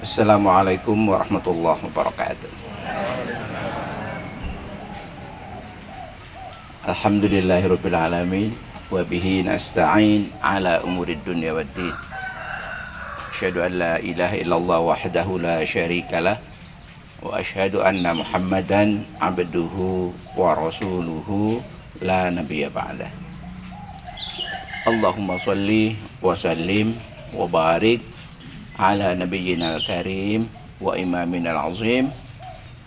Assalamualaikum warahmatullahi wabarakatuh. Alhamdulillahirabbil alamin wa bihi nasta'in ala umurid dunya waddin. Asyhadu an la ilaha illallah wahdahu la syarikalah wa asyhadu anna Muhammadan abduhu wa rasuluhu la nabiyya ba'dah. Allahumma shalli wa sallim wa barik ala nabiyyina al-karim wa imamina al-azim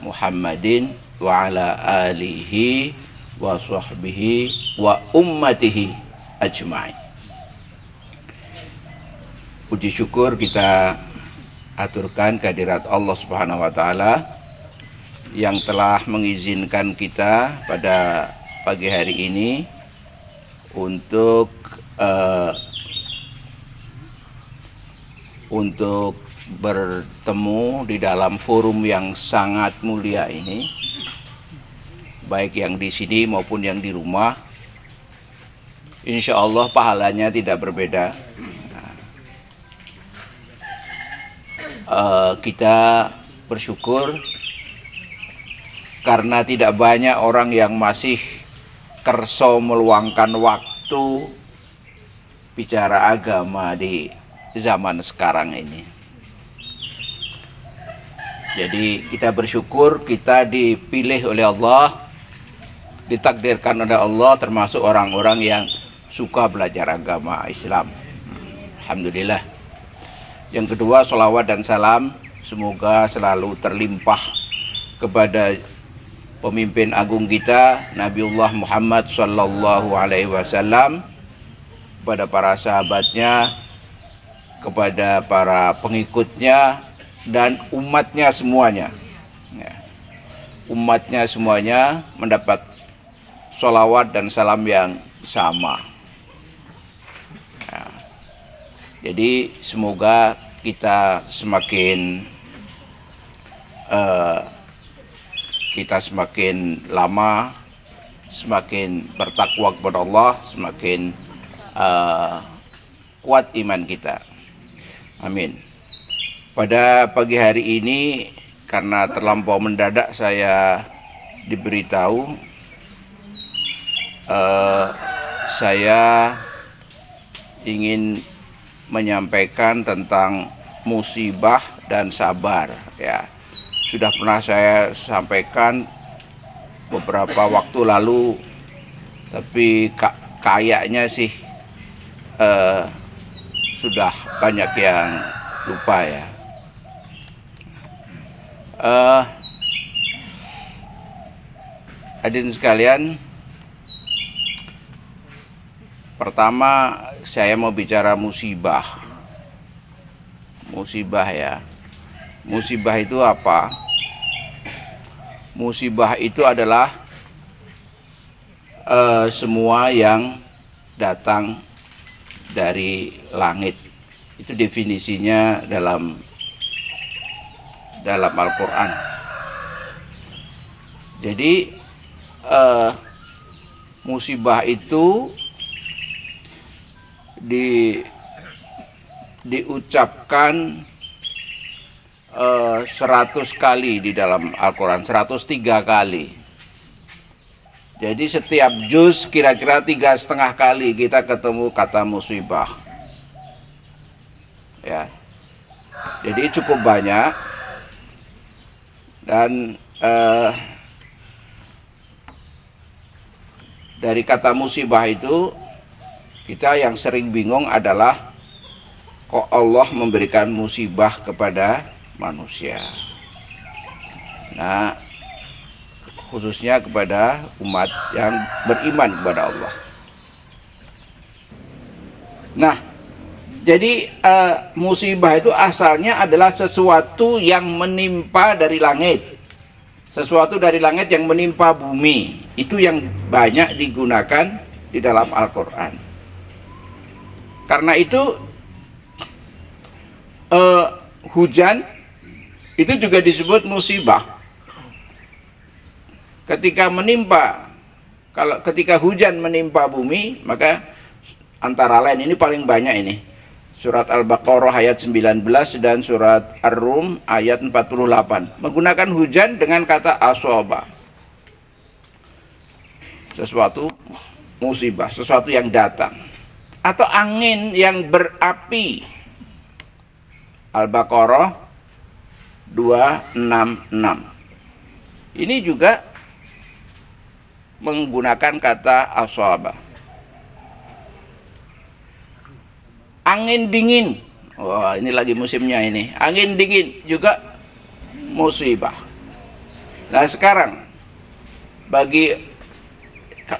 Muhammadin wa ala alihi wa sahbihi wa ummatihi ajma'in. Puji syukur kita aturkan kehadirat Allah Subhanahu wa taala yang telah mengizinkan kita pada pagi hari ini untuk bertemu di dalam forum yang sangat mulia ini, baik yang di sini maupun yang di rumah. Insya Allah pahalanya tidak berbeda. Kita bersyukur karena tidak banyak orang yang masih kerso meluangkan waktu bicara agama di zaman sekarang ini. Jadi kita bersyukur kita dipilih oleh Allah, ditakdirkan oleh Allah termasuk orang-orang yang suka belajar agama Islam. Alhamdulillah. Yang kedua, sholawat dan salam semoga selalu terlimpah kepada pemimpin agung kita Nabiullah Muhammad sallallahu alaihi wasallam, kepada para sahabatnya, kepada para pengikutnya dan umatnya semuanya. Umatnya semuanya mendapat sholawat dan salam yang sama. Jadi semoga kita semakin lama semakin bertakwa kepada Allah, semakin kuat iman kita. Amin. Pada pagi hari ini karena terlampau mendadak saya diberitahu saya ingin menyampaikan tentang musibah dan sabar, ya. Sudah pernah saya sampaikan beberapa waktu lalu, tapi kayaknya sih sudah banyak yang lupa, ya. Hadirin sekalian, pertama saya mau bicara musibah. Musibah, ya. Musibah itu apa? Musibah itu adalah semua yang datang dari langit. Itu definisinya dalam Al-Quran. Jadi musibah itu diucapkan 100 kali di dalam Al-Quran, 103 kali. Jadi setiap juz kira-kira 3,5 kali kita ketemu kata musibah, ya. Jadi cukup banyak. Dan dari kata musibah itu, kita yang sering bingung adalah kok Allah memberikan musibah kepada manusia. Nah, khususnya kepada umat yang beriman kepada Allah. Nah, jadi musibah itu asalnya adalah sesuatu yang menimpa dari langit. Sesuatu dari langit yang menimpa bumi. Itu yang banyak digunakan di dalam Al-Quran. Karena itu hujan itu juga disebut musibah. ketika ketika hujan menimpa bumi, maka antara lain ini paling banyak ini. Surat Al-Baqarah ayat 19 dan surat Ar-Rum ayat 48. Menggunakan hujan dengan kata aswaba. Sesuatu musibah, sesuatu yang datang. Atau angin yang berapi. Al-Baqarah 266. Ini juga menggunakan kata aswaba. Angin dingin, wah ini lagi musimnya ini. Angin dingin juga musibah. Nah sekarang, bagi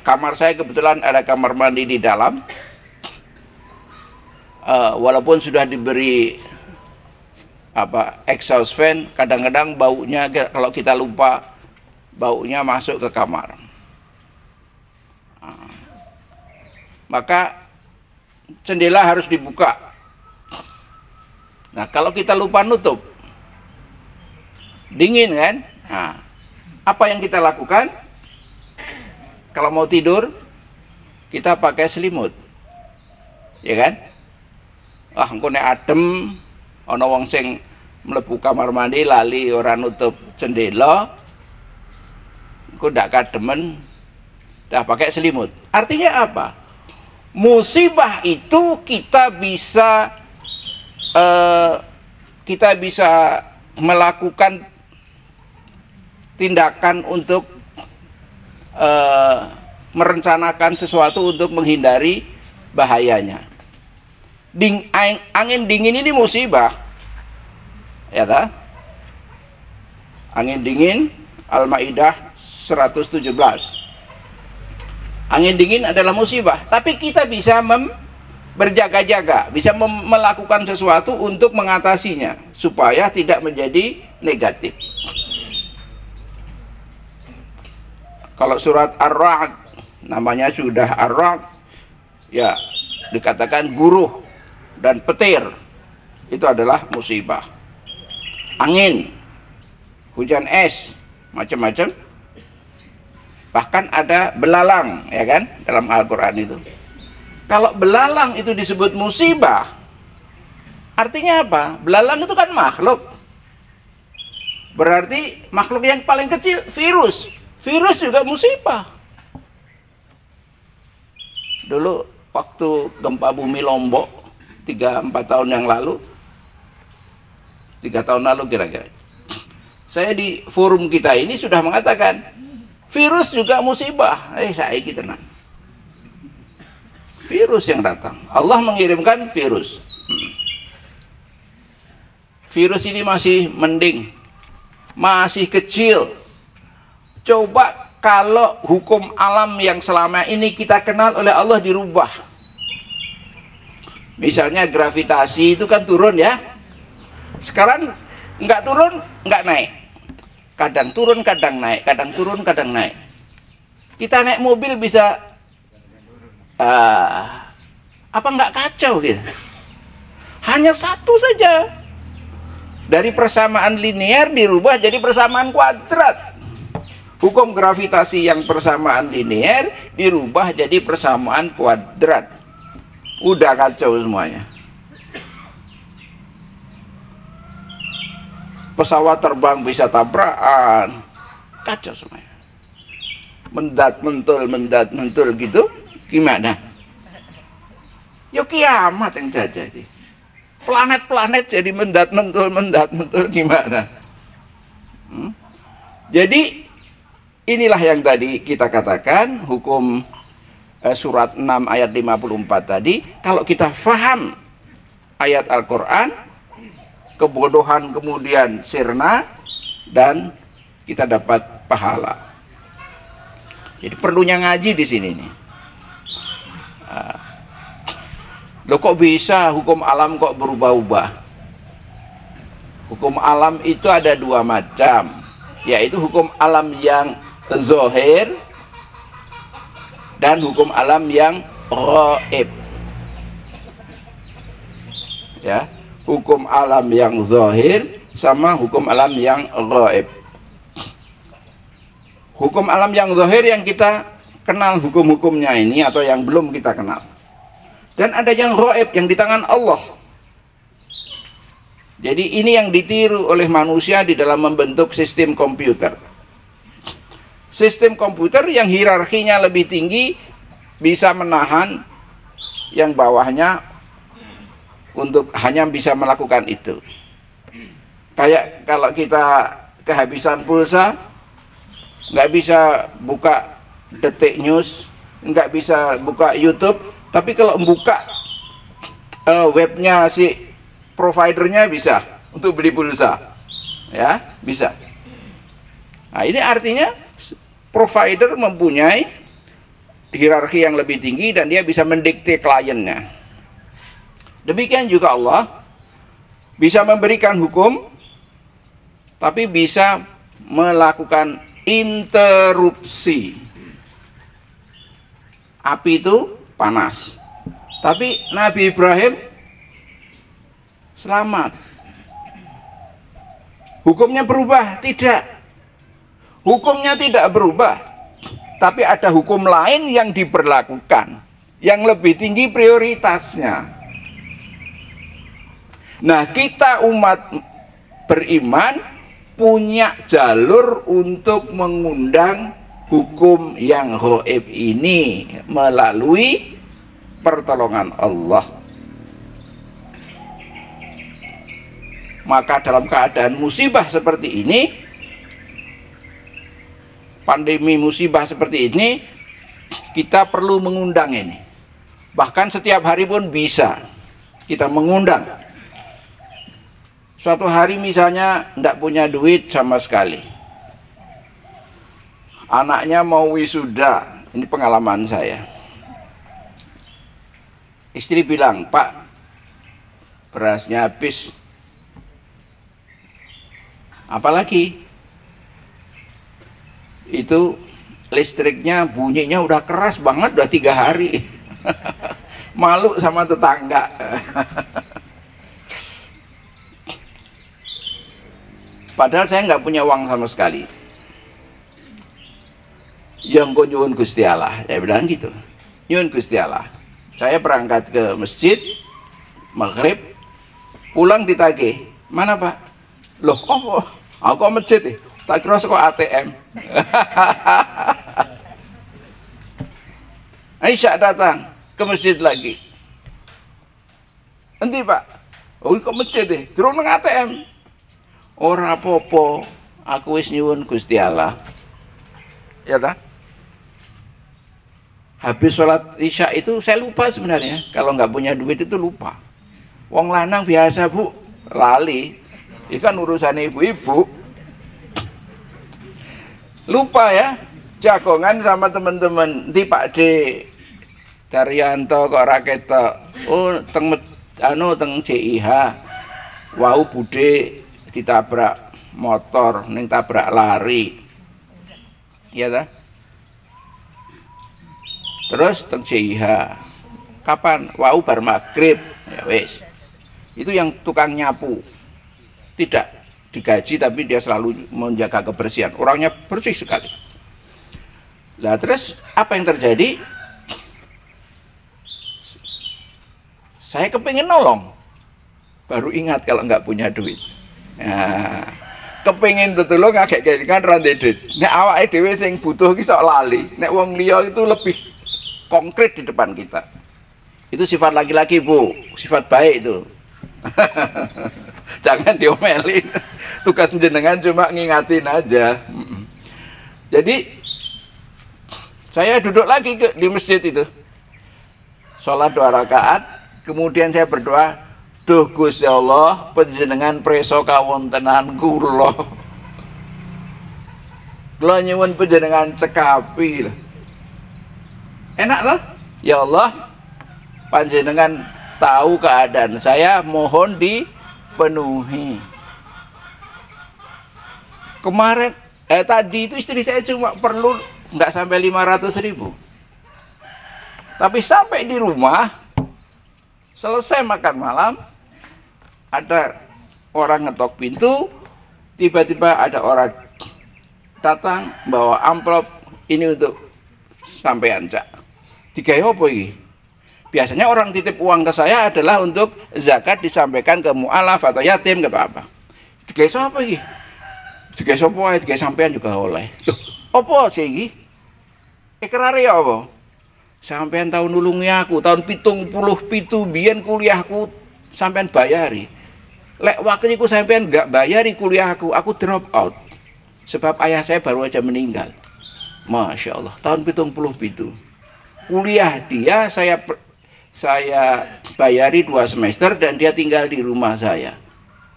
kamar saya kebetulan ada kamar mandi di dalam. Walaupun sudah diberi exhaust fan, kadang-kadang baunya kalau kita lupa, baunya masuk ke kamar. Maka jendela harus dibuka. Nah, kalau kita lupa nutup, dingin kan? Nah, apa yang kita lakukan? Kalau mau tidur, kita pakai selimut. Ya kan? Wah, engko nek adem ana wong sing mlebu kamar mandi lali ora nutup jendela, engko ndak kademen, dah pakai selimut. Artinya apa? Musibah itu kita bisa melakukan tindakan untuk merencanakan sesuatu untuk menghindari bahayanya. Angin dingin ini musibah, ya tak? Angin dingin, Al-Maidah 117. Angin dingin adalah musibah, tapi kita bisa berjaga-jaga, bisa melakukan sesuatu untuk mengatasinya supaya tidak menjadi negatif. Kalau surat Ar-Ra'd, namanya sudah Ar-Ra'd, ya dikatakan guruh dan petir, itu adalah musibah. Angin, hujan es, macam-macam. Bahkan ada belalang, ya kan, dalam Al-Quran itu. Kalau belalang itu disebut musibah, artinya apa? Belalang itu kan makhluk. Berarti makhluk yang paling kecil, virus. Virus juga musibah. Dulu waktu gempa bumi Lombok 3-4 tahun yang lalu, 3 tahun lalu kira-kira, saya di forum kita ini sudah mengatakan virus juga musibah. Saya tenang. Virus yang datang, Allah mengirimkan virus. Virus ini masih mending, masih kecil. Coba kalau hukum alam yang selama ini kita kenal oleh Allah dirubah. Misalnya gravitasi itu kan turun ya. Sekarang nggak turun, nggak naik. Kadang turun, kadang naik. Kadang turun, kadang naik. Kita naik mobil bisa apa nggak kacau gitu. Hanya satu saja. Dari persamaan linear dirubah jadi persamaan kuadrat. Hukum gravitasi yang persamaan linear dirubah jadi persamaan kuadrat. Udah kacau semuanya. Pesawat terbang bisa tabrakan. Kacau semuanya. Mendat mentul gitu. Gimana? Ya kiamat yang terjadi. Planet-planet jadi mendat mentul gimana? Jadi inilah yang tadi kita katakan hukum surat 6 ayat 54 tadi. Kalau kita faham ayat Al-Quran, kebodohan kemudian sirna dan kita dapat pahala. Jadi perlunya ngaji di sini nih. Loh kok bisa hukum alam kok berubah-ubah? Hukum alam itu ada dua macam, yaitu hukum alam yang zahir dan hukum alam yang ghaib. Ya, hukum alam yang zahir sama hukum alam yang ghaib. Hukum alam yang zahir yang kita kenal hukum-hukumnya ini atau yang belum kita kenal. Dan ada yang ghaib yang di tangan Allah. Jadi ini yang ditiru oleh manusia di dalam membentuk sistem komputer. Sistem komputer yang hierarkinya lebih tinggi bisa menahan yang bawahnya untuk hanya bisa melakukan itu. Kayak kalau kita kehabisan pulsa, nggak bisa buka Detik News, nggak bisa buka YouTube, tapi kalau buka webnya si providernya bisa untuk beli pulsa, ya bisa. Nah ini artinya provider mempunyai hierarki yang lebih tinggi dan dia bisa mendikte kliennya. Demikian juga Allah bisa memberikan hukum, tapi bisa melakukan interupsi. Api itu panas, tapi Nabi Ibrahim selamat. Hukumnya berubah? Tidak. Hukumnya tidak berubah, tapi ada hukum lain yang diberlakukan, yang lebih tinggi prioritasnya. Nah, kita umat beriman punya jalur untuk mengundang hukum yang ghaib ini melalui pertolongan Allah. Maka dalam keadaan musibah seperti ini, pandemi musibah seperti ini, kita perlu mengundang ini. Bahkan setiap hari pun bisa kita mengundang. Suatu hari misalnya tidak punya duit sama sekali, anaknya mau wisuda, ini pengalaman saya. Istri bilang, "Pak, berasnya habis." Apalagi itu listriknya bunyinya udah keras banget, udah 3 hari. Malu sama tetangga. Padahal saya nggak punya uang sama sekali. Yang kau nyuwun Gusti Allah, saya bilang gitu. Nyuwun Gusti Allah. Saya berangkat ke masjid maghrib, pulang ditagih. Mana Pak? Loh, oh, aku masjid ya. Tak kira kok ATM. Aisyah datang ke masjid lagi. Nanti Pak, oh kok masjid ya? Turun nang ATM. Ora apa-apa, aku wis nyuwun Gusti Allah. Ya ta? Habis sholat isya itu saya lupa sebenarnya. Kalau nggak punya duit itu lupa. Wong lanang biasa Bu, lali. Ini kan urusan ibu-ibu. Lupa ya, jagongan sama teman-teman. Di Pak D Daryanto kok raket. Oh, teng CIH. Wau Bude ditabrak motor, ning tabrak lari. Ya ta? Terus teng CIH. Kapan? Wau bar maghrib. Ya wis. Itu yang tukang nyapu. Tidak digaji tapi dia selalu menjaga kebersihan. Orangnya bersih sekali. Lah terus apa yang terjadi? Saya kepingin nolong. Baru ingat kalau nggak punya duit. Nah, kepingin tetulung agak kan randedit. Nek awake dhewe sing butuh ki sok lali. Nek wong liya itu lebih konkret di depan kita. Itu sifat laki-laki Bu, sifat baik itu. Jangan diomelin. Tugas jenengan cuma ngingatin aja. Jadi saya duduk lagi di masjid itu, sholat 2 rakaat. Kemudian saya berdoa, duh Gusti Allah, panjenengan preso kawontenan kula. Kula nyuwun panjenengan cekapi. Enak loh? Ya Allah, panjenengan tahu keadaan saya, mohon dipenuhi. Kemarin tadi itu istri saya cuma perlu nggak sampai 500.000. Tapi sampai di rumah, selesai makan malam, ada orang ngetok pintu, tiba-tiba ada orang datang bawa amplop, ini untuk sampean Cak. Digawe apa iki? Biasanya orang titip uang ke saya adalah untuk zakat disampaikan ke mu'alaf atau yatim atau apa. Digawe apa iki? Digawe sapa wae, digawe sampean juga oleh. Loh, apa sih iki? Ikrare ya apa? Sampean tahun nulungi aku, tahun 77 biyen kuliahku sampean bayari. Lek waktu iku sampean gak bayari kuliahku, aku drop out. Sebab ayah saya baru aja meninggal. Masya Allah, tahun 77. Kuliah dia saya bayari 2 semester dan dia tinggal di rumah saya.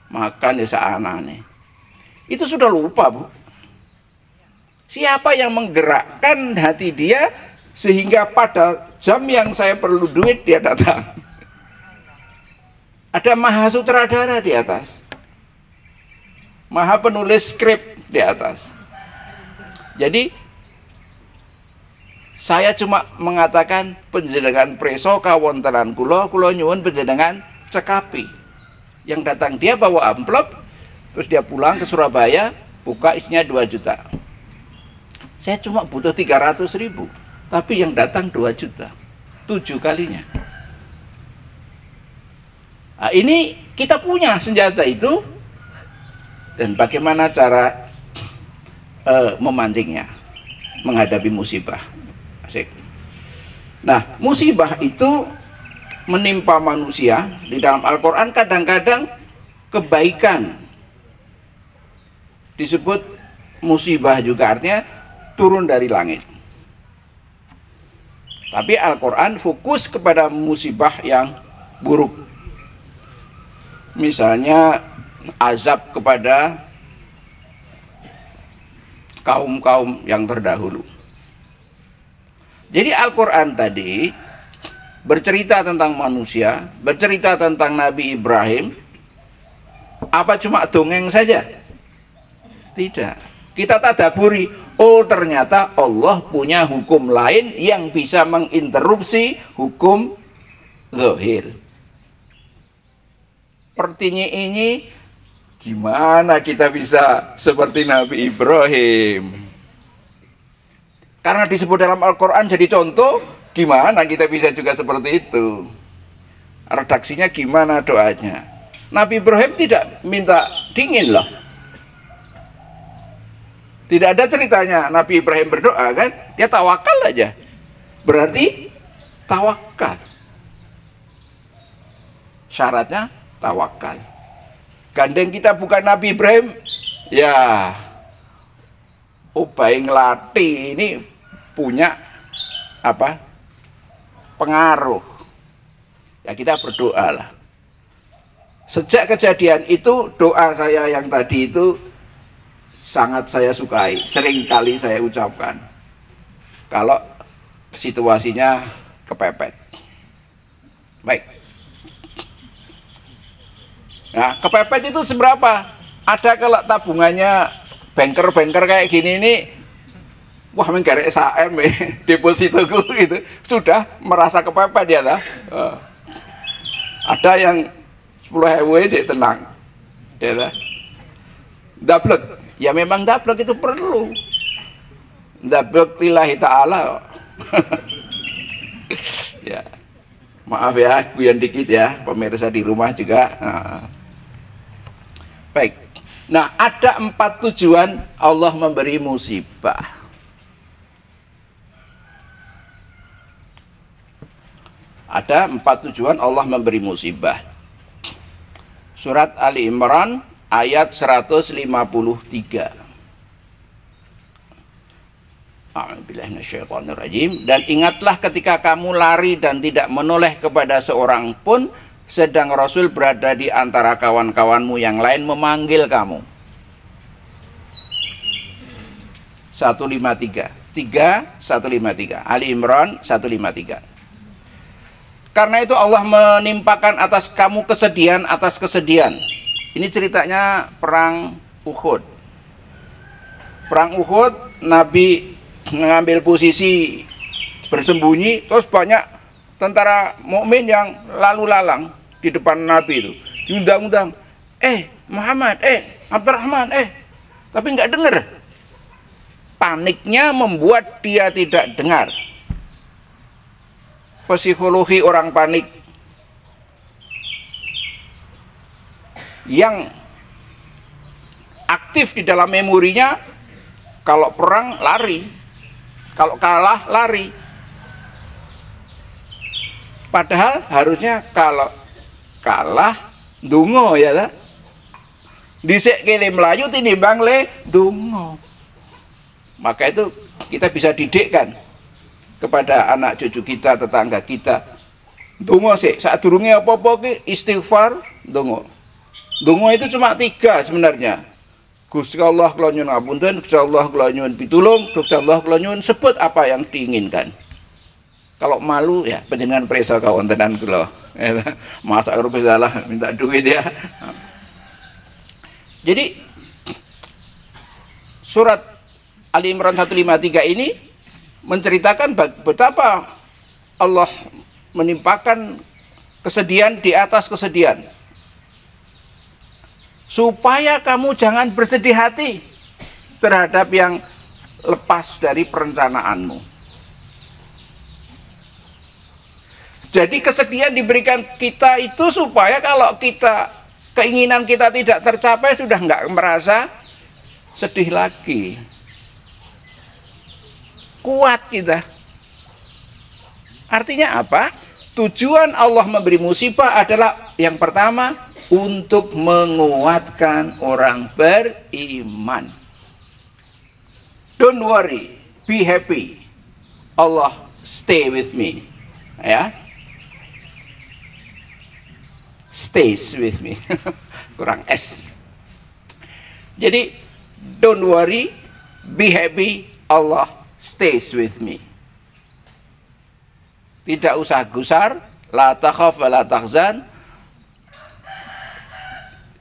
Makan ya seanane. Itu sudah lupa, Bu. Siapa yang menggerakkan hati dia sehingga pada jam yang saya perlu duit dia datang? Ada maha sutradara di atas, maha penulis skrip di atas. Jadi saya cuma mengatakan panjenengan preso kawontenan kula nyuwun panjenengan cekapi. Yang datang dia bawa amplop, terus dia pulang ke Surabaya, buka isinya 2 juta. Saya cuma butuh 300.000, tapi yang datang 2 juta, 7 kalinya. Nah, ini kita punya senjata itu, dan bagaimana cara memancingnya, menghadapi musibah. Asik. Nah, musibah itu menimpa manusia di dalam Al-Quran kadang-kadang kebaikan disebut musibah juga, artinya turun dari langit. Tapi Al-Quran fokus kepada musibah yang buruk. Misalnya azab kepada kaum-kaum yang terdahulu. Jadi Al-Quran tadi bercerita tentang manusia, bercerita tentang Nabi Ibrahim. Apa cuma dongeng saja? Tidak. Kita tadaburi, oh ternyata Allah punya hukum lain yang bisa menginterupsi hukum zahir. Pertinya ini, gimana kita bisa seperti Nabi Ibrahim? Karena disebut dalam Al-Quran jadi contoh, gimana kita bisa juga seperti itu? Redaksinya gimana doanya? Nabi Ibrahim tidak minta dingin loh. Tidak ada ceritanya Nabi Ibrahim berdoa kan? Dia tawakal aja. Berarti tawakal. Syaratnya tawakal. Gandeng kita bukan Nabi Ibrahim, ya Ubay ngelatih ini punya apa? Pengaruh. Ya kita berdoa lah. Sejak kejadian itu doa saya yang tadi itu sangat saya sukai, sering kali saya ucapkan kalau situasinya kepepet. Baik. Nah, kepepet itu seberapa? Ada kalau tabungannya banker-banker kayak gini nih, wah menggarek SAM depositoku gitu, sudah merasa kepepet ya lah. Ada yang 10.000 aja tenang, ya lah. Dablek. Ya memang dablek itu perlu. Dablek lillahi ta'ala. Ya. Maaf ya, guyon dikit ya, pemirsa di rumah juga. Nah. Baik. Nah, ada 4 tujuan Allah memberi musibah. Ada 4 tujuan Allah memberi musibah. Surat Ali Imran ayat 153. A'udzubillahiminasyaitonirrajim. Dan ingatlah ketika kamu lari dan tidak menoleh kepada seorang pun, sedang Rasul berada di antara kawan-kawanmu yang lain memanggil kamu. 153. 153. Ali Imran 153. Karena itu Allah menimpakan atas kamu kesedihan atas kesedihan. Ini ceritanya perang Uhud. Perang Uhud, Nabi mengambil posisi bersembunyi, terus banyak tentara mukmin yang lalu lalang di depan Nabi itu. Diundang-undang, Muhammad, Abdurrahman, tapi nggak dengar. paniknya membuat dia tidak dengar. Psikologi orang panik yang aktif di dalam memorinya, kalau perang lari, kalau kalah lari. Padahal harusnya kalau kalah dungo ya ta. Dhisik kele melayu tinimbang le dungo. Maka itu kita bisa didikkan kepada anak cucu kita, tetangga kita. Donga sik, sadurunge apa-apa ki istighfar, donga. Donga itu cuma 3 sebenarnya. Gusti Allah kula nyuwun ngapunten, Gusti Allah kula nyuwun pitulung, Gusti Allah kula nyuwun sebut apa yang diinginkan. Kalau malu ya panjenengan presa kawontenan kula. Masa karo salah minta duit ya. Jadi surat Ali Imran 153 ini menceritakan betapa Allah menimpakan kesedihan di atas kesedihan, supaya kamu jangan bersedih hati terhadap yang lepas dari perencanaanmu. Jadi kesedihan diberikan kita itu supaya kalau keinginan kita tidak tercapai, sudah nggak merasa sedih lagi. Kuat kita. Artinya apa? Tujuan Allah memberi musibah adalah yang pertama untuk menguatkan orang beriman. Don't worry, be happy. Allah stay with me. Ya. Stays with me. Kurang S. Jadi don't worry, be happy, Allah stays with me. Tidak usah gusar, la takhaf wa la tahzan.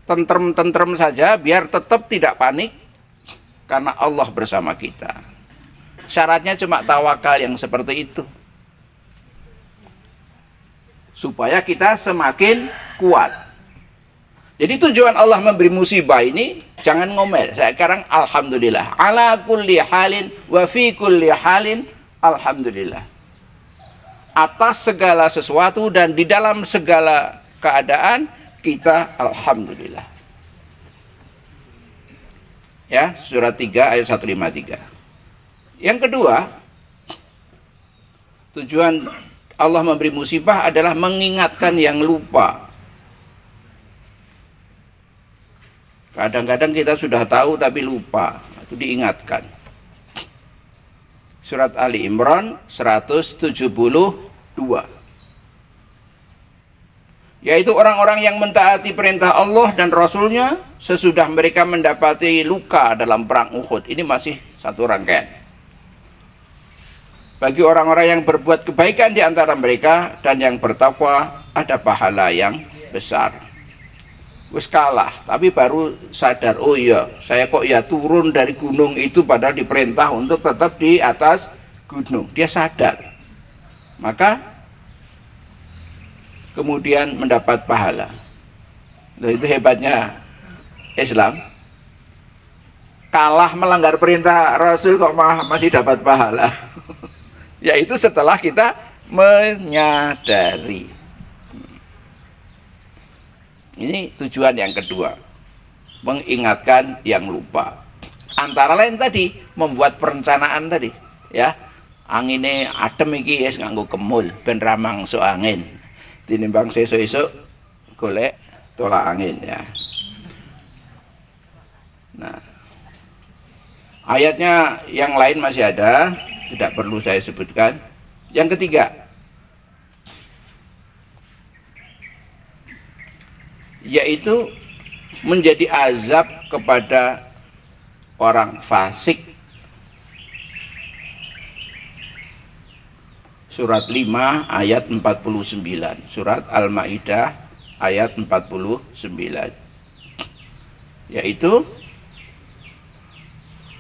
Tentrem-tentrem saja biar tetap tidak panik karena Allah bersama kita. Syaratnya cuma tawakal yang seperti itu. Supaya kita semakin kuat. Jadi tujuan Allah memberi musibah ini jangan ngomel. Sekarang alhamdulillah, ala kulli halin wa fi kulli halin alhamdulillah. Atas segala sesuatu dan di dalam segala keadaan kita alhamdulillah. Ya, surat 3 ayat 153. Yang kedua, tujuan Allah memberi musibah adalah mengingatkan yang lupa. Kadang-kadang kita sudah tahu tapi lupa, itu diingatkan. Surat Ali Imran 172. Yaitu orang-orang yang mentaati perintah Allah dan Rasulnya sesudah mereka mendapati luka dalam perang Uhud. Ini masih satu rangkaian. Bagi orang-orang yang berbuat kebaikan di antara mereka dan yang bertakwa ada pahala yang besar. Wis kalah, tapi baru sadar, oh iya, saya kok ya turun dari gunung itu padahal diperintah untuk tetap di atas gunung. Dia sadar. Maka kemudian mendapat pahala. Nah, itu hebatnya Islam. Kalah melanggar perintah Rasul kok masih dapat pahala. Yaitu setelah kita menyadari. Ini tujuan yang kedua, mengingatkan yang lupa. Antara lain tadi membuat perencanaan tadi, ya. Angine adem iki wis nganggo kemul ben ra mangso angin. Tinimbang sesuk-esuk golek tolak angin ya. Nah, ayatnya yang lain masih ada. Tidak perlu saya sebutkan. Yang ketiga, yaitu menjadi azab kepada orang fasik. Surat 5 ayat 49. Surat Al-Maidah ayat 49. Yaitu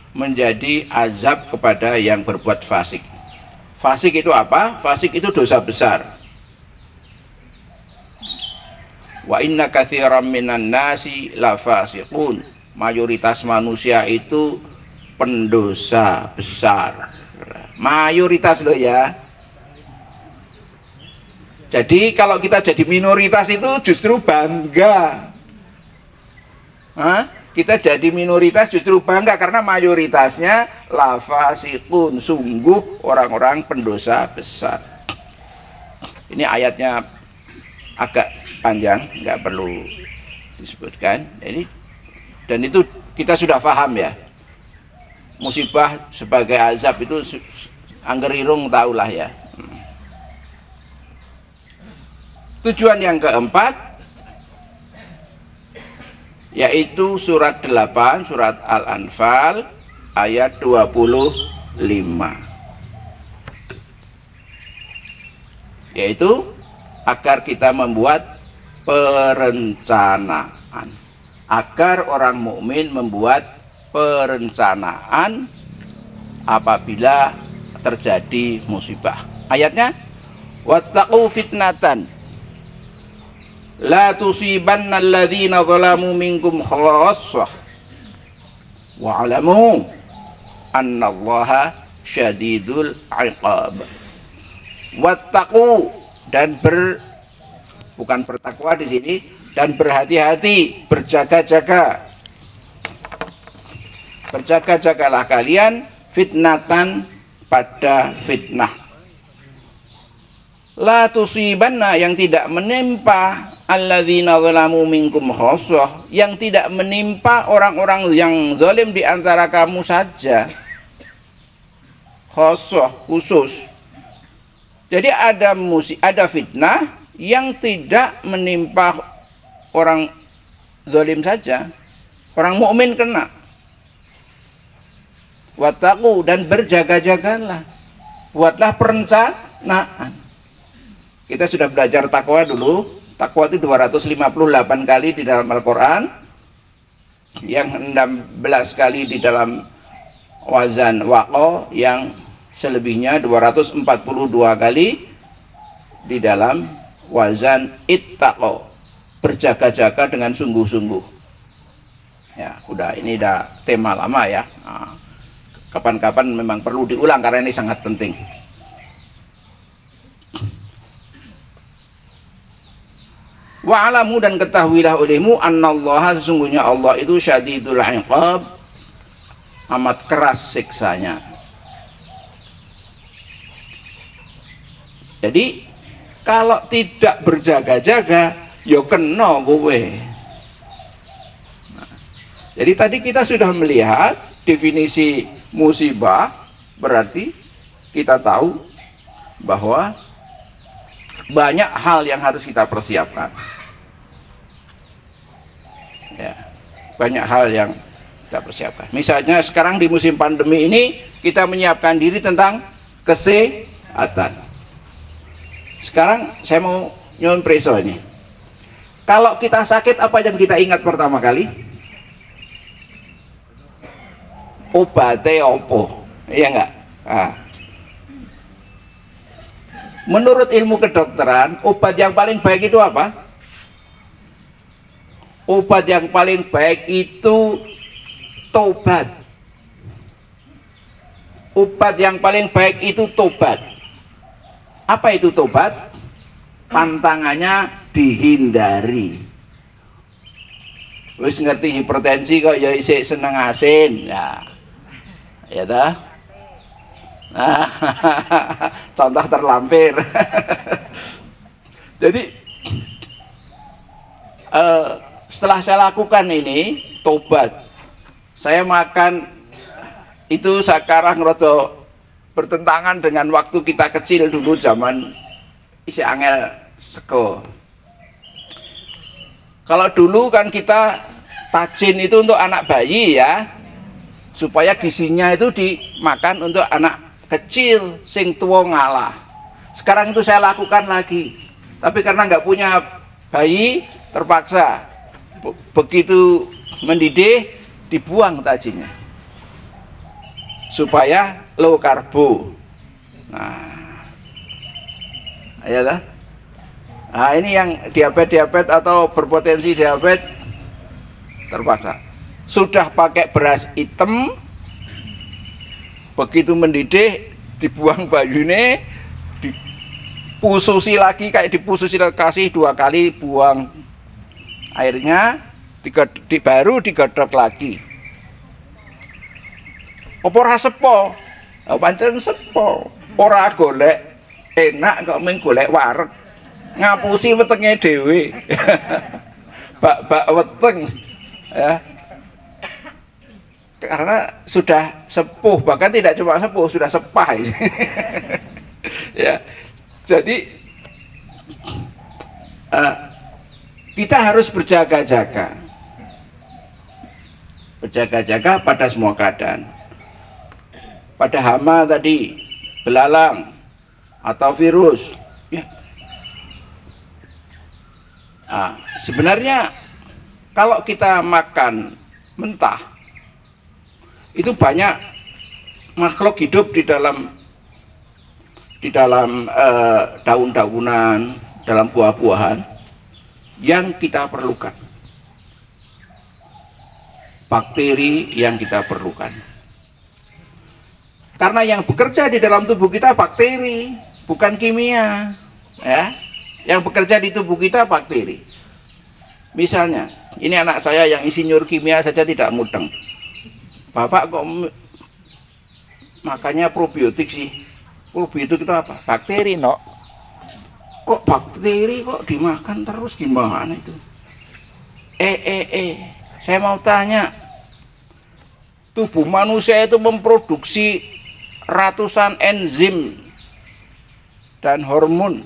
menjadi azab kepada yang berbuat fasik. Fasik itu apa? Fasik itu dosa besar. Wa inna katsiran minan nasi la fasiqun. Mayoritas manusia itu pendosa besar. Mayoritas loh ya. Jadi kalau kita jadi minoritas itu justru bangga. Hah? Kita jadi minoritas justru bangga karena mayoritasnya lafasikun, sungguh orang-orang pendosa besar. Ini ayatnya agak panjang, nggak perlu disebutkan. Dan itu kita sudah paham ya. Musibah sebagai azab itu anggerirung tahulah ya. Tujuan yang keempat yaitu surat 8 surat Al-Anfal ayat 25, yaitu agar kita membuat perencanaan, agar orang mukmin membuat perencanaan apabila terjadi musibah. Ayatnya, wattaqu fitnatan la tusibanna alladhina zalamu minkum khassah wa'lamu annallaha syadidul iqab. Wattaqu, dan bukan bertakwa di sini, dan berhati-hati, berjaga-jaga. Berjaga-jagalah kalian fitnatan, pada fitnah. La tusibanna, yang tidak menimpa alladzina zalamu minkum khassah, yang tidak menimpa orang-orang yang zalim di antara kamu saja. Khassah, khusus. Jadi ada fitnah yang tidak menimpa orang zalim saja, orang mukmin kena. Wattaqu, dan berjaga-jagalah, buatlah perencanaan. Kita sudah belajar takwa dulu. Takwa itu 258 kali di dalam Al-Quran, yang 16 kali di dalam wazan waqo, yang selebihnya 242 kali di dalam wazan ittaqo, berjaga-jaga dengan sungguh-sungguh. Ya, ini udah tema lama ya. Kapan-kapan memang perlu diulang karena ini sangat penting. Wa'alamu, dan ketahuilah olehmu annallaha, sesungguhnya Allah itu syadidul iqab, amat keras siksanya. Jadi kalau tidak berjaga-jaga ya kena kowe. Jadi tadi kita sudah melihat definisi musibah, berarti kita tahu bahwa banyak hal yang harus kita persiapkan. Ya, banyak hal yang kita persiapkan. Misalnya sekarang di musim pandemi ini kita menyiapkan diri tentang kesehatan. Sekarang saya mau nyuwun preso ini. Kalau kita sakit, apa yang kita ingat pertama kali? Obatnya opo, iya enggak? Menurut ilmu kedokteran, obat yang paling baik itu apa? Obat yang paling baik itu tobat. Obat yang paling baik itu tobat. Apa itu tobat? Pantangannya dihindari. Wis ngerti hipertensi kok ya isih seneng asin. Ya dah. Contoh terlampir. Jadi setelah saya lakukan ini tobat, saya makan itu sekarang rada bertentangan dengan waktu kita kecil dulu, zaman isi angel sego. Kalau dulu kan kita tajin itu untuk anak bayi ya, supaya gizinya itu dimakan untuk anak kecil sing tua ngalah. Sekarang itu saya lakukan lagi, tapi karena nggak punya bayi terpaksa. Begitu mendidih dibuang tajinya supaya low karbo. Ya dah. Ini yang diabetes atau berpotensi diabetes terpaksa sudah pakai beras hitam Begitu mendidih, dibuang bayune, dipususi lagi, kayak dipususi, kasih 2 kali, buang airnya, baru digodhog lagi. Apa ora sepo? Pancen sepo. Ora golek enak kok mung golek wareg. Ngapusi wetenge dhewe. Bak-bak weteng. Ya. Karena sudah sepuh, bahkan tidak cuma sepuh, sudah sepah. Ya. Jadi kita harus berjaga-jaga. Berjaga-jaga pada semua keadaan. Pada hama tadi, belalang atau virus, ya. Sebenarnya kalau kita makan mentah, itu banyak makhluk hidup di dalam daun-daunan, dalam buah-buahan yang kita perlukan, bakteri yang kita perlukan. Karena yang bekerja di dalam tubuh kita bakteri, bukan kimia, ya. Yang bekerja di tubuh kita bakteri. Misalnya, ini anak saya yang insinyur kimia saja tidak mudeng. Bapak kok makannya probiotik sih? Probiotik itu apa? Bakteri, no. Kok bakteri kok dimakan terus, gimana itu? Saya mau tanya, tubuh manusia itu memproduksi ratusan enzim dan hormon.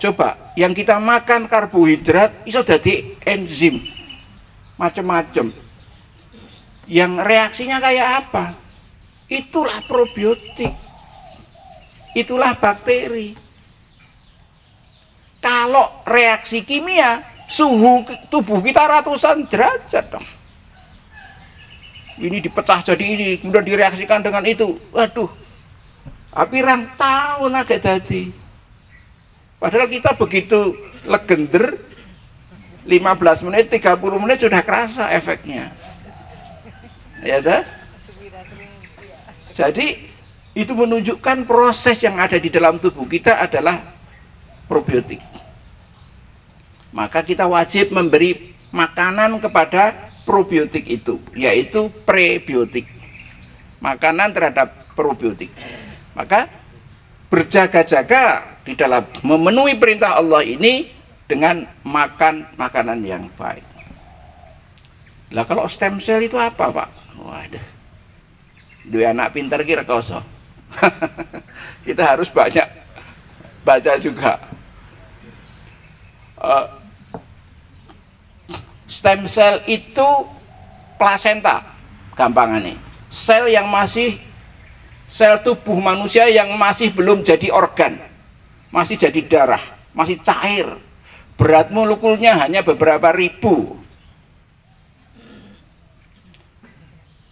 Coba, yang kita makan karbohidrat iso dadi enzim macam-macam. Yang reaksinya kayak apa? Itulah probiotik. Itulah bakteri. Kalau reaksi kimia, suhu tubuh kita ratusan derajat dong. Ini dipecah jadi ini, kemudian direaksikan dengan itu. Waduh, pirang tahun agak jadi. Padahal kita begitu legender, 15 menit, 30 menit sudah kerasa efeknya. Ya dah? Jadi itu menunjukkan proses yang ada di dalam tubuh kita adalah probiotik. Maka kita wajib memberi makanan kepada probiotik itu, yaitu prebiotik. Makanan terhadap probiotik. Maka berjaga-jaga di dalam memenuhi perintah Allah ini dengan makan makanan yang baik. Lah kalau stem cell itu apa, Pak? Waduh. Dua anak pintar kira koso. Kita harus banyak baca juga. Stem cell itu plasenta, gampangannya. Sel tubuh manusia yang masih belum jadi organ, masih jadi darah, masih cair. Berat molekulnya hanya beberapa ribu.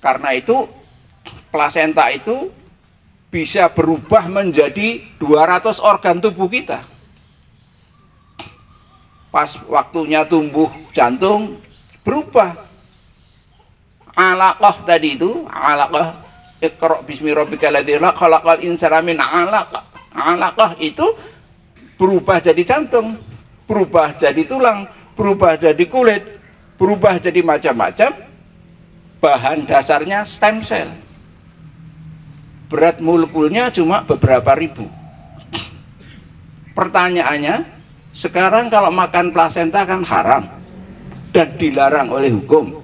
Karena itu plasenta itu bisa berubah menjadi 200 organ tubuh kita. Pas waktunya tumbuh jantung berubah. Alaqah tadi itu, alaqah, iqra bismi rabbikal ladzi khalaqal insana min alaqah. Alaqah itu berubah jadi jantung, berubah jadi tulang, berubah jadi kulit, berubah jadi macam-macam. Bahan dasarnya stem cell. Berat molekulnya cuma beberapa ribu. Pertanyaannya, sekarang kalau makan plasenta kan haram dan dilarang oleh hukum.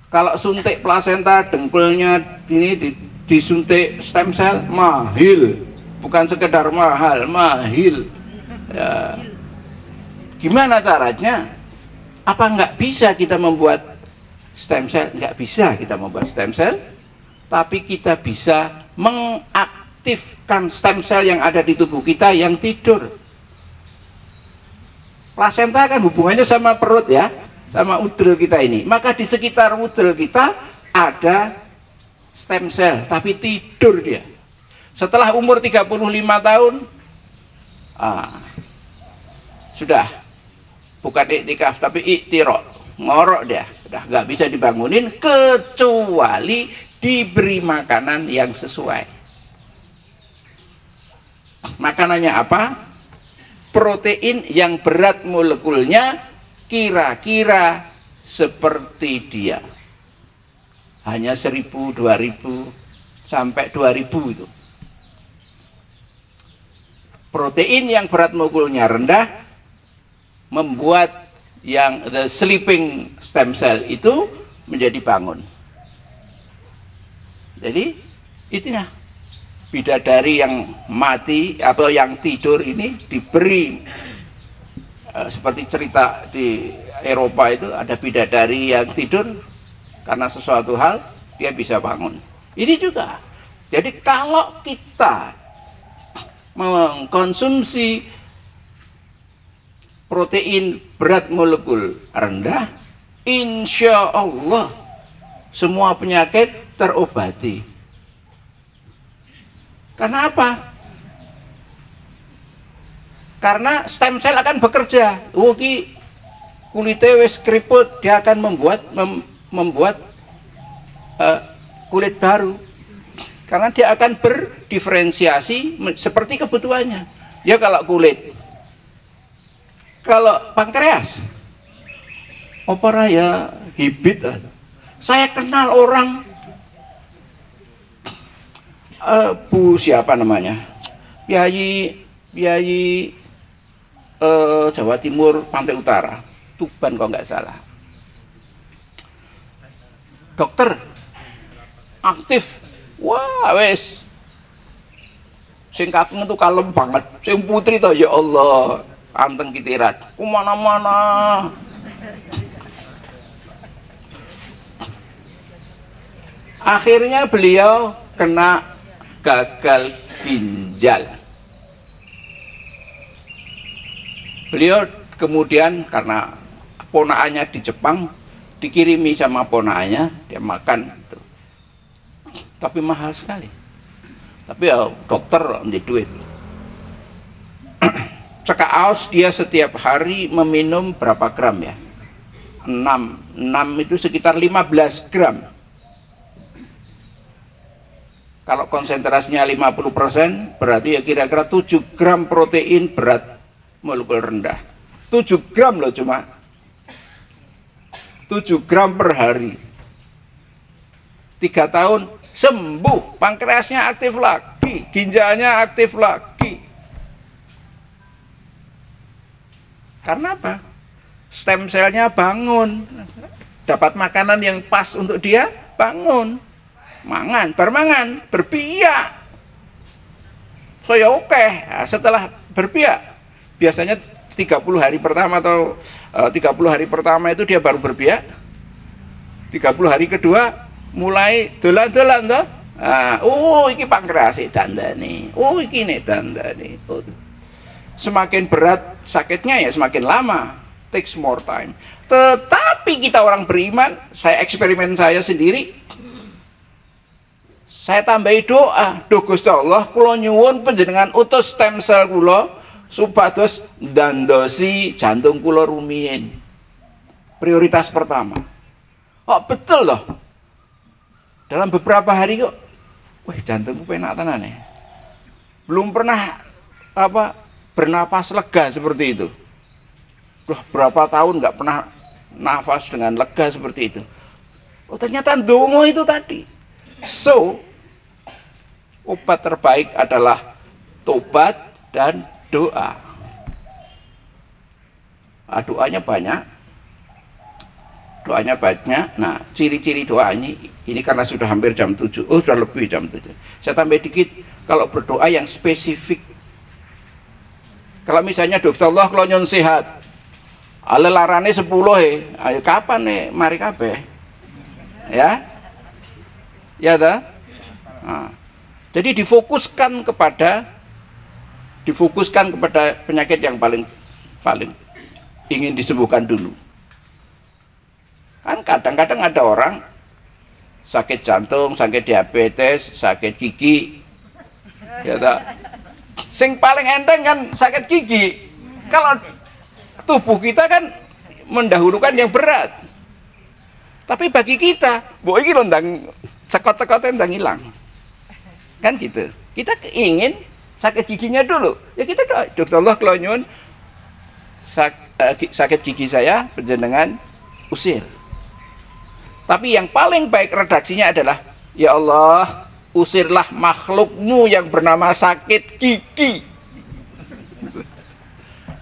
Kalau suntik plasenta, dengkulnya ini disuntik stem cell, mahal. Bukan sekedar mahal, mahal. Ya. Gimana caranya? Apa nggak bisa kita membuat stem cell? Nggak bisa kita membuat stem cell, tapi kita bisa mengaktifkan stem cell yang ada di tubuh kita yang tidur. Plasenta kan hubungannya sama perut ya, sama udel kita ini. Maka di sekitar udel kita ada stem cell, tapi tidur dia. Setelah umur 35 tahun, sudah bukan iktikaf tapi iktiro, ngorok dia, Udah nggak bisa dibangunin kecuali diberi makanan yang sesuai. Makanannya apa? Protein yang berat molekulnya kira-kira seperti dia. Hanya 1000, 2000 sampai 2000 itu. Protein yang berat molekulnya rendah membuat yang the sleeping stem cell itu menjadi bangun. Jadi itulah bidadari yang mati atau yang tidur ini diberi seperti cerita di Eropa itu ada bidadari yang tidur karena sesuatu hal dia bisa bangun. Ini juga. Jadi kalau kita mengkonsumsi protein berat molekul rendah, insya Allah semua penyakit terobati. Karena apa? Karena stem cell akan bekerja. Wuki kulitnya wis keriput, dia akan membuat kulit baru. Karena dia akan berdiferensiasi seperti kebutuhannya. Ya kalau kulit, kalau pankreas, opera ya hibit. Saya kenal orang, Bu siapa namanya, Biayi Jawa Timur, Pantai Utara, Tuban kalau nggak salah. Dokter aktif, wah wes, sing kakung itu kalem banget, sing putri toh ya Allah. Anteng kitirat, kemana-mana. Akhirnya beliau kena gagal ginjal. Beliau kemudian karena ponakannya di Jepang, dikirimi sama ponakannya, dia makan itu. Tapi mahal sekali. Tapi ya dokter di duit. Cekak aus dia setiap hari meminum berapa gram ya? 6 itu sekitar 15 gram. Kalau konsentrasinya 50% berarti ya kira-kira 7 gram protein berat molekul rendah. 7 gram loh cuma. 7 gram per hari. 3 tahun sembuh, pankreasnya aktif lagi, ginjalnya aktif lagi. Karena apa? Stem cell-nya bangun, dapat makanan yang pas untuk dia, bangun, bermangan, berbiak. So ya oke. Nah, setelah berbiak, biasanya 30 hari pertama atau 30 hari pertama itu dia baru berbiak. 30 hari kedua mulai dolan-dolan toh. Iki pankreas dandani. Iki nek dandani. Semakin berat sakitnya ya semakin lama, takes more time. Tetapi kita orang beriman, saya eksperimen saya sendiri, saya tambahi doa, duh Gusti Allah, kula nyuwun panjenengan utus stem cell kula supados ndandosi jantung kula rumiyin. Prioritas pertama. Oh betul loh. Dalam beberapa hari kok, wah jantungku penak tenan ya. Belum pernah bernapas lega seperti itu. Berapa tahun nggak pernah nafas dengan lega seperti itu. Oh ternyata dongo itu tadi. So obat terbaik adalah tobat dan doa. Doanya banyak. Nah ciri-ciri doa ini karena sudah hampir jam 7. Oh sudah lebih jam 7. Saya tambah dikit. Kalau berdoa yang spesifik. Kalau misalnya dokter Allah kalau nyon sehat, larane 10 ayo kapan nih mari kabeh, ya dah. Nah, jadi difokuskan kepada penyakit yang paling ingin disembuhkan dulu. Kan kadang-kadang ada orang sakit jantung, sakit diabetes, sakit gigi, ya dah. Sing paling enteng kan sakit gigi. Kalau tubuh kita kan mendahulukan yang berat. Tapi bagi kita, boh iki lho ndang cekot-cekoten ndang ilang. Kan gitu. Kita ingin sakit giginya dulu. Ya kita doa, Dokter Allah kula nyuwun sakit gigi saya panjenengan usir. Tapi yang paling baik redaksinya adalah, ya Allah, usirlah makhlukmu yang bernama sakit gigi.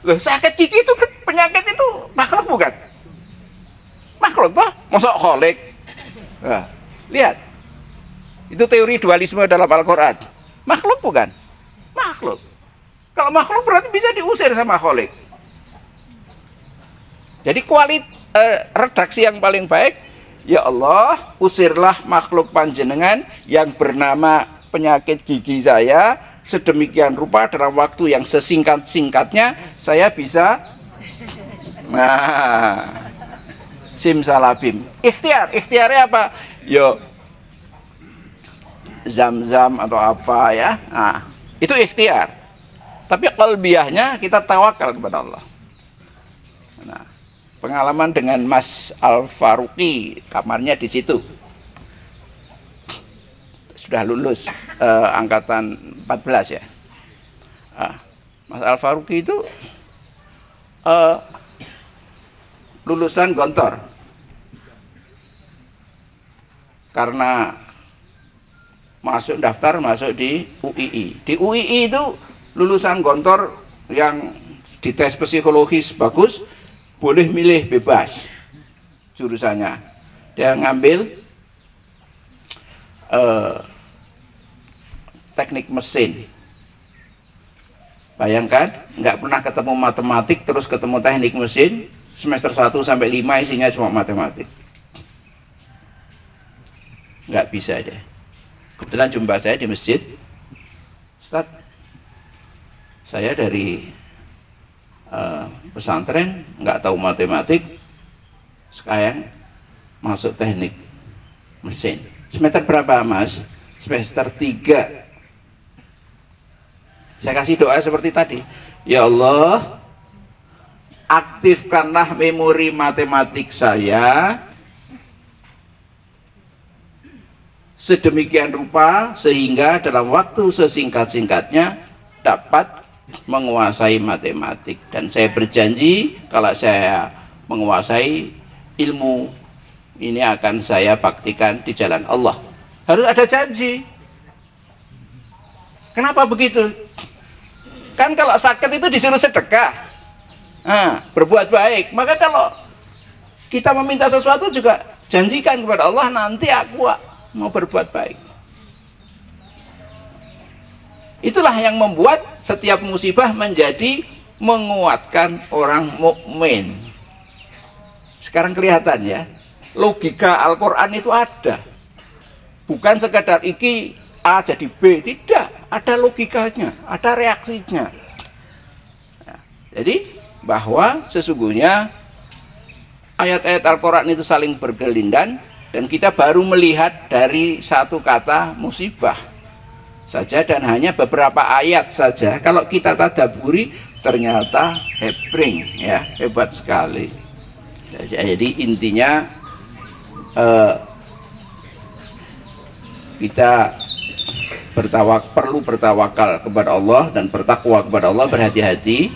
Loh, sakit gigi itu penyakit itu makhluk bukan? Makhluk toh, masa kholik? Nah, lihat, itu teori dualisme dalam Al-Quran. Makhluk bukan? Makhluk. Kalau makhluk berarti bisa diusir sama kholik. Jadi redaksi yang paling baik, ya Allah, usirlah makhluk panjenengan yang bernama penyakit gigi saya sedemikian rupa dalam waktu yang sesingkat-singkatnya saya bisa simsalabim. Ikhtiarnya apa? Yo zam-zam atau apa ya. Nah, itu ikhtiar. Tapi qalbiyahnya kita tawakal kepada Allah. Nah, pengalaman dengan Mas Al-Faruqi, kamarnya di situ. Sudah lulus angkatan 14 ya. Mas Al-Faruqi itu lulusan Gontor. Karena masuk di UII. Di UII itu lulusan Gontor yang dites psikologis bagus, boleh milih bebas jurusannya. Dia ngambil teknik mesin. Bayangkan, nggak pernah ketemu matematik, terus ketemu teknik mesin, semester 1 sampai 5 isinya cuma matematik. Nggak bisa deh. Kebetulan jumpa saya di masjid, Ustaz, saya dari pesantren, nggak tahu matematik, sekarang masuk teknik mesin. Semester berapa Mas? Semester 3. Saya kasih doa seperti tadi, ya Allah, aktifkanlah memori matematik saya sedemikian rupa sehingga dalam waktu sesingkat-singkatnya dapat menguasai matematik. Dan saya berjanji kalau saya menguasai ilmu ini akan saya baktikan di jalan Allah. Harus ada janji. Kenapa begitu? Kan kalau sakit itu disuruh sedekah, berbuat baik. Maka kalau kita meminta sesuatu juga janjikan kepada Allah, nanti aku mau berbuat baik. Itulah yang membuat setiap musibah menjadi menguatkan orang mukmin. Sekarang kelihatan ya, logika Al-Quran itu ada. Bukan sekadar iki A jadi B, tidak. Ada logikanya, ada reaksinya. Nah, jadi bahwa sesungguhnya ayat-ayat Al-Quran itu saling bergelindan, dan kita baru melihat dari satu kata musibah saja, dan hanya beberapa ayat saja. Kalau kita tadabburi ternyata hebring ya, hebat sekali. Jadi intinya kita perlu bertawakal kepada Allah dan bertakwa kepada Allah, berhati-hati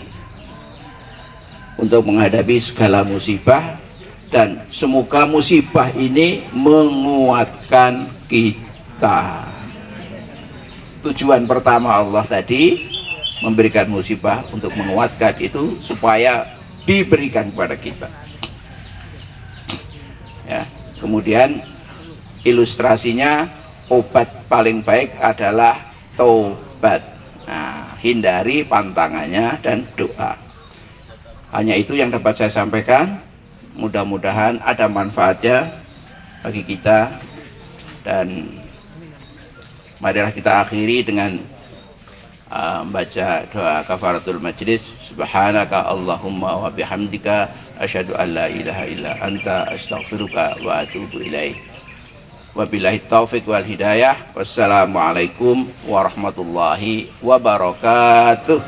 untuk menghadapi segala musibah, dan semoga musibah ini menguatkan kita. Tujuan pertama Allah tadi memberikan musibah untuk menguatkan itu supaya diberikan kepada kita. Ya, kemudian ilustrasinya, obat paling baik adalah taubat. Nah, hindari pantangannya dan doa. Hanya itu yang dapat saya sampaikan. Mudah-mudahan ada manfaatnya bagi kita, dan marilah kita akhiri dengan membaca doa kafaratul majlis. Subhanaka Allahumma wa bihamdika asyhadu an la ilaha illa anta astaghfiruka wa atubu ilaik. Wabillahi taufik wal hidayah. Wassalamualaikum warahmatullahi wabarakatuh.